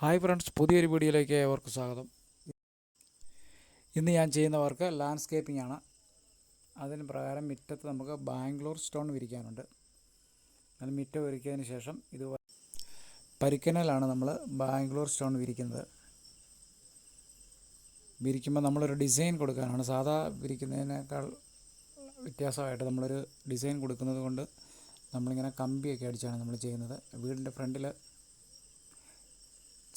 Hi friends, പുതിയൊരു വീഡിയോയിലേക്ക് ഏവർക്കും സ്വാഗതം. ഇന്ന് ഞാൻ ചെയ്യുന്ന വർക്ക് ലാൻഡ്സ്കേപ്പിംഗ് ആണ്. അതിന് പ്രകാരം മുറ്റത്ത് നമുക്ക് ബാംഗ്ലൂർ സ്റ്റോൺ വിരിക്കാനുണ്ട്. അത് മുറ്റം ഒരുക്കിയതിന് ശേഷം ഇതുപോലെ പരിക്കനലാണ് നമ്മൾ ബാംഗ്ലൂർ സ്റ്റോൺ വിരിക്കുന്നത്. വിരിക്കുമ്പോൾ നമ്മളൊരു ഡിസൈൻ കൊടുക്കാനാണ്. സാധാ വിരിക്കുന്നതിനേക്കാൾ വ്യത്യാസമായിട്ട് നമ്മളൊരു ഡിസൈൻ കൊടുക്കുന്നത് കൊണ്ട് നമ്മളിങ്ങനെ കമ്പിയൊക്കെ അടിച്ചാണ് നമ്മൾ ചെയ്യുന്നത്. വീടിൻ്റെ ഫ്രണ്ടിൽ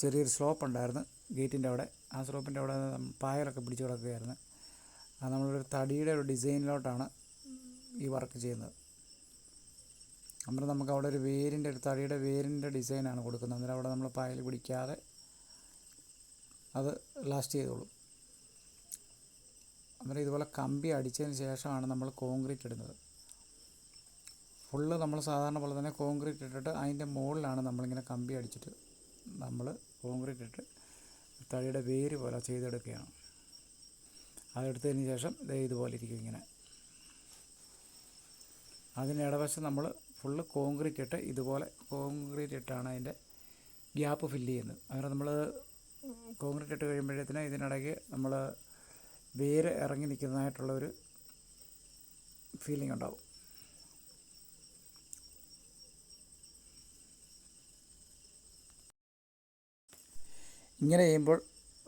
ചെറിയൊരു സ്ലോപ്പ് ഉണ്ടായിരുന്നു ഗേറ്റിൻ്റെ അവിടെ. ആ സ്ലോപ്പിൻ്റെ അവിടെ പായലൊക്കെ പിടിച്ച് കിടക്കുകയായിരുന്നു. അത് നമ്മളൊരു തടിയുടെ ഒരു ഡിസൈനിലോട്ടാണ് ഈ വർക്ക് ചെയ്യുന്നത്. അന്നേരം നമുക്ക് അവിടെ ഒരു തടിയുടെ വേരിൻ്റെ ഡിസൈനാണ് കൊടുക്കുന്നത്. അന്നേരം അവിടെ നമ്മൾ പായൽ പിടിക്കാതെ അത് ലാസ്റ്റ് ചെയ്തോളും. അന്നേരം ഇതുപോലെ കമ്പി അടിച്ചതിന് ശേഷമാണ് നമ്മൾ കോൺക്രീറ്റ് ഇടുന്നത്. ഫുള്ള് നമ്മൾ സാധാരണ പോലെ തന്നെ കോൺക്രീറ്റ് ഇട്ടിട്ട് അതിൻ്റെ മുകളിലാണ് നമ്മളിങ്ങനെ കമ്പി അടിച്ചിട്ട് നമ്മൾ കോൺക്രീറ്റ് ഇട്ട് തടിയുടെ വേര് പോലെ ചെയ്തെടുക്കുകയാണ്. അതെടുത്തതിന് ശേഷം ഇതുപോലെ ഇരിക്കും ഇങ്ങനെ. അതിന് ഇടവശം നമ്മൾ ഫുള്ള് കോൺക്രീറ്റ് ഇട്ട് ഇതുപോലെ കോൺക്രീറ്റ് ഇട്ടാണ് അതിൻ്റെ ഗ്യാപ്പ് ഫില്ല് ചെയ്യുന്നത്. അങ്ങനെ നമ്മൾ കോൺക്രീറ്റ് ഇട്ട് കഴിയുമ്പോഴത്തേന് ഇതിനിടയ്ക്ക് നമ്മൾ വേര് ഇറങ്ങി നിൽക്കുന്നതായിട്ടുള്ളൊരു ഫീലിംഗ് ഉണ്ടാവും. ഇങ്ങനെ ചെയ്യുമ്പോൾ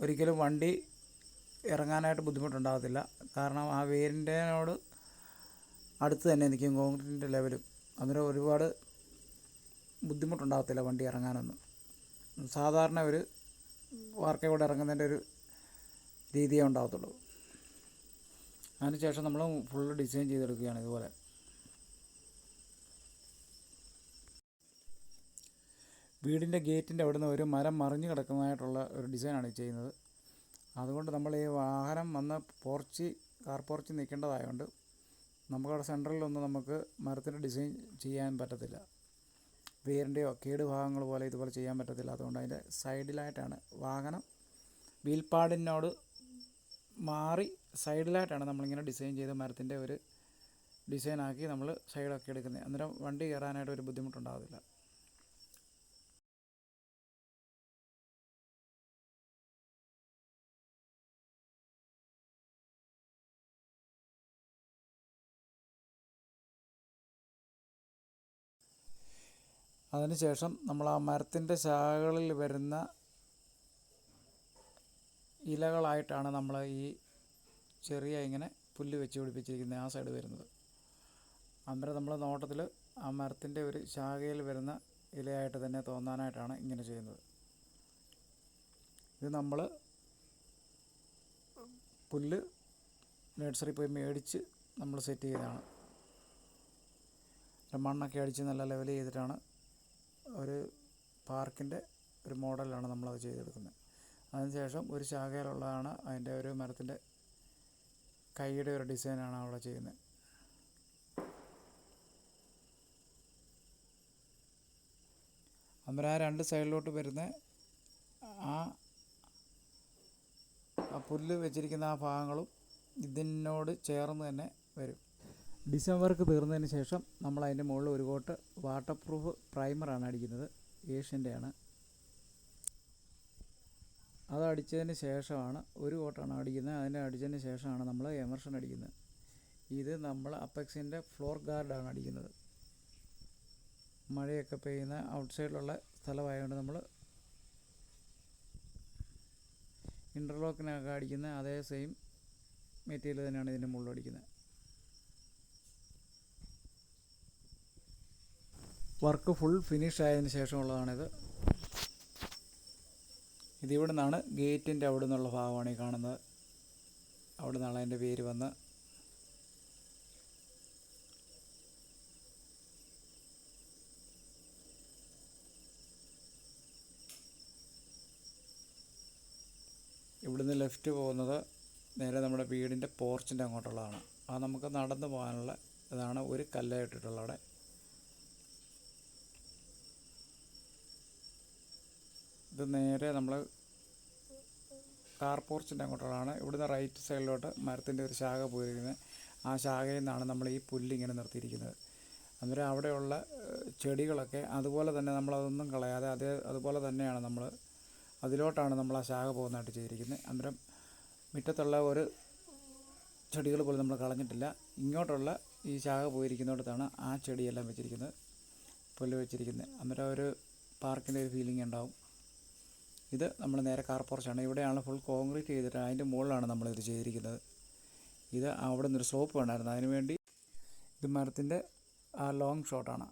ഒരിക്കലും വണ്ടി ഇറങ്ങാനായിട്ട് ബുദ്ധിമുട്ടുണ്ടാകത്തില്ല. കാരണം ആ വേരിൻ്റെനോട് അടുത്ത് തന്നെ നിൽക്കും കോൺക്രീറ്റിൻ്റെ ലെവലും. അന്നേരം ഒരുപാട് ബുദ്ധിമുട്ടുണ്ടാകത്തില്ല വണ്ടി ഇറങ്ങാനൊന്നും. സാധാരണ ഒരു വാർക്കയോടെ ഇറങ്ങുന്നതിൻ്റെ ഒരു രീതിയേ ഉണ്ടാകത്തുള്ളൂ. അതിനുശേഷം നമ്മൾ ഫുള്ള് ഡിസൈൻ ചെയ്തെടുക്കുകയാണ് ഇതുപോലെ. വീടിൻ്റെ ഗേറ്റിൻ്റെ അവിടുന്ന് ഒരു മരം മറിഞ്ഞ് കിടക്കുന്നതായിട്ടുള്ള ഒരു ഡിസൈനാണ് ഈ ചെയ്യുന്നത്. അതുകൊണ്ട് നമ്മൾ ഈ വാഹനം വന്ന് കാർ പോർച്ച് നിൽക്കേണ്ടതായതുകൊണ്ട് നമുക്കവിടെ സെൻട്രലിലൊന്നും നമുക്ക് മരത്തിൻ്റെ ഡിസൈൻ ചെയ്യാൻ പറ്റത്തില്ല. വേരിൻ്റെയോ കേട് ഭാഗങ്ങൾ പോലെ ഇതുപോലെ ചെയ്യാൻ പറ്റത്തില്ല. അതുകൊണ്ട് അതിൻ്റെ സൈഡിലായിട്ടാണ് വാഹനം വീൽപ്പാടിനോട് മാറി സൈഡിലായിട്ടാണ് നമ്മളിങ്ങനെ ഡിസൈൻ ചെയ്ത് മരത്തിൻ്റെ ഒരു ഡിസൈനാക്കി നമ്മൾ സൈഡൊക്കെ എടുക്കുന്നത്. അന്നേരം വണ്ടി കയറാനായിട്ട് ഒരു ബുദ്ധിമുട്ടുണ്ടാകത്തില്ല. അതിനുശേഷം നമ്മൾ ആ മരത്തിൻ്റെ ശാഖകളിൽ വരുന്ന ഇലകളായിട്ടാണ് നമ്മൾ ഈ ചെറിയ ഇങ്ങനെ പുല്ല് വെച്ച് പിടിപ്പിച്ചിരിക്കുന്ന ആ സൈഡ് വരുന്നത്. അന്നേരം നമ്മൾ നോട്ടത്തിൽ ആ മരത്തിൻ്റെ ഒരു ശാഖയിൽ വരുന്ന ഇലയായിട്ട് തന്നെ തോന്നാനായിട്ടാണ് ഇങ്ങനെ ചെയ്യുന്നത്. ഇത് നമ്മൾ പുല്ല് നഴ്സറി പോയി മേടിച്ച് നമ്മൾ സെറ്റ് ചെയ്തതാണ്. മണ്ണൊക്കെ അടിച്ച് നല്ല ലെവൽ ചെയ്തിട്ടാണ് ഒരു പാർക്കിൻ്റെ ഒരു മോഡലാണ് നമ്മളത് ചെയ്തെടുക്കുന്നത്. അതിനുശേഷം ഒരു ശാഖയിലുള്ളതാണ് അതിൻ്റെ ഒരു മരത്തിൻ്റെ കൈയുടെ ഒരു ഡിസൈനാണ് അവിടെ ചെയ്യുന്നത്. അന്നേരം ആ രണ്ട് സൈഡിലോട്ട് വരുന്ന ആ പുല്ല് വെച്ചിരിക്കുന്ന ആ ഭാഗങ്ങളും ഇതിനോട് ചേർന്ന് തന്നെ വരും. ഡിസൈൻ വർക്ക് തീർന്നതിന് ശേഷം നമ്മൾ അതിൻ്റെ മുകളിൽ ഒരു കോട്ട് വാട്ടർ പ്രൂഫ് പ്രൈമറാണ് അടിക്കുന്നത്. ഏഷ്യൻ്റെയാണ്. അത് അടിച്ചതിന് ശേഷമാണ് ഒരു കോട്ടാണ് അടിക്കുന്നത്. അതിനെ അടിച്ചതിന് ശേഷമാണ് നമ്മൾ എമർഷൻ അടിക്കുന്നത്. ഇത് നമ്മൾ അപ്പെക്സിൻ്റെ ഫ്ലോർ ഗാർഡാണ് അടിക്കുന്നത്. മഴയൊക്കെ പെയ്യുന്ന ഔട്ട്സൈഡിലുള്ള സ്ഥലമായതുകൊണ്ട് നമ്മൾ ഇൻ്റർലോക്കിനൊക്കെ അടിക്കുന്ന അതേ സെയിം മെറ്റീരിയൽ തന്നെയാണ് ഇതിൻ്റെ മുകളിൽ അടിക്കുന്നത്. വർക്ക് ഫുൾ ഫിനിഷ് ആയതിനു ശേഷമുള്ളതാണിത്. ഇതിവിടെ നിന്നാണ് ഗേറ്റിൻ്റെ അവിടെ നിന്നുള്ള ഭാഗമാണ് ഈ കാണുന്നത്. അവിടെ നിന്നാണ് അതിൻ്റെ പേര് വന്ന് ഇവിടുന്ന് ലെഫ്റ്റ് പോകുന്നത് നേരെ നമ്മുടെ വീടിൻ്റെ പോർച്ചിൻ്റെ അങ്ങോട്ടുള്ളതാണ്. അത് നമുക്ക് നടന്നു പോകാനുള്ള ഇതാണ്. ഒരു കല്ലായിട്ടിട്ടുള്ള അവിടെ. ഇത് നേരെ നമ്മൾ കാർ പോർച്ചിൻ്റെ അങ്ങോട്ടുള്ളതാണ്. ഇവിടുന്ന് റൈറ്റ് സൈഡിലോട്ട് മരത്തിൻ്റെ ഒരു ശാഖ പോയിരിക്കുന്നത്. ആ ശാഖയിൽ നിന്നാണ് നമ്മൾ ഈ പുല്ലിങ്ങനെ നിർത്തിയിരിക്കുന്നത്. അന്നേരം അവിടെയുള്ള ചെടികളൊക്കെ അതുപോലെ തന്നെ നമ്മളതൊന്നും കളയാതെ അതുപോലെ തന്നെയാണ് നമ്മൾ അതിലോട്ടാണ് നമ്മൾ ആ ശാഖ പോകുന്നതായിട്ട് ചെയ്തിരിക്കുന്നത്. അന്നേരം മുറ്റത്തുള്ള ഒരു ചെടികൾ പോലും നമ്മൾ കളഞ്ഞിട്ടില്ല. ഇങ്ങോട്ടുള്ള ഈ ശാഖ പോയിരിക്കുന്നിടത്താണ് ആ ചെടിയെല്ലാം വെച്ചിരിക്കുന്നത്, പുല്ല് വെച്ചിരിക്കുന്നത്. അന്നേരം ഒരു പാർക്കിൻ്റെ ഒരു ഫീലിംഗ് ഉണ്ടാവും. ഇത് നമ്മൾ നേരെ കാർ പോർച്ചാണ്. ഇവിടെയാണ് ഫുൾ കോൺക്രീറ്റ് ചെയ്തിട്ട് അതിൻ്റെ മുകളിലാണ് നമ്മളിത് ചെയ്തിരിക്കുന്നത്. ഇത് അവിടെ നിന്നൊരു സ്ലോപ്പ് വേണമായിരുന്നു, അതിനുവേണ്ടി ഇത് മരത്തിൻ്റെ ആ ലോങ് ഷോട്ടാണ്.